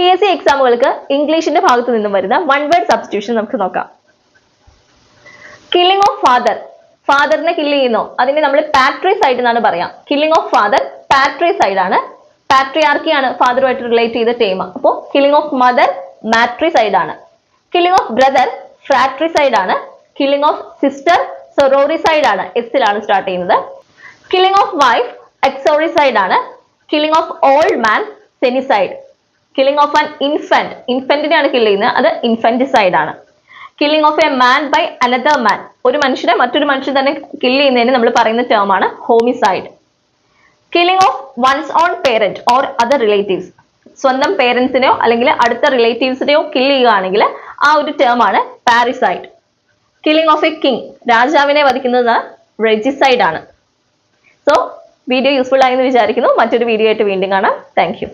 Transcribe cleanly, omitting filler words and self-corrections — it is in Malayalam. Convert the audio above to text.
PSC എക്സാമുകൾക്ക് ഇംഗ്ലീഷിന്റെ ഭാഗത്ത് നിന്നും വരുന്ന വൺ വേർഡ് സബ്സ്റ്റിറ്റ്യൂഷൻ നമുക്ക് നോക്കാം. കില്ലിംഗ് ഓഫ് ഫാദർ, ഫാദറിനെ കില്ല് ചെയ്യുന്നു, അതിനെ നമ്മൾ പാട്രിസൈഡ് എന്നാണ് പറയാം. കില്ലിംഗ് ഓഫ് ഫാദർ പാട്രിസൈഡ് ആണ്. പാട്രിയാർക്കി ആണ് ഫാദറുമായിട്ട് റിലേറ്റ് ചെയ്ത ടേം. അപ്പോൾ കില്ലിംഗ് ഓഫ് മദർ മാട്രിസൈഡ് ആണ്. കില്ലിംഗ് ഓഫ് ബ്രദർ ഫ്രാട്രിസൈഡ് ആണ്. കില്ലിംഗ് ഓഫ് സിസ്റ്റർ സൊറോറിസൈഡ് ആണ്, എസിലാണ് സ്റ്റാർട്ട് ചെയ്യുന്നത്. കില്ലിംഗ് ഓഫ് വൈഫ് എക്സോറിസൈഡ് ആണ്. Killing of old man senicide. Killing of an infant, ഇൻഫന്റിനെയാണ് കില്ല് ചെയ്യുന്നത്, അത് ഇൻഫന്റിസൈഡ് ആണ്. Killing of a man by another മാൻ, ഒരു മനുഷ്യനെ മറ്റൊരു മനുഷ്യൻ തന്നെ കില്ല് ചെയ്യുന്നതിന് നമ്മൾ പറയുന്ന ടേം ആണ് homicide. Killing of one's own parent or other relatives, സ്വന്തം പേരൻസിനെയോ അല്ലെങ്കിൽ അടുത്ത റിലേറ്റീവ്സിനെയോ കില്ല് ചെയ്യുകയാണെങ്കിൽ ആ ഒരു ടേം ആണ് പാരിസൈഡ്. കില്ലിംഗ് ഓഫ് എ കിങ്, രാജാവിനെ വധിക്കുന്നത് റെജിസൈഡ് ആണ്. സോ വീഡിയോ യൂസ്ഫുൾ ആയെന്ന് വിചാരിക്കുന്നു. മറ്റൊരു വീഡിയോ ആയിട്ട് വീണ്ടും കാണാം. Thank you.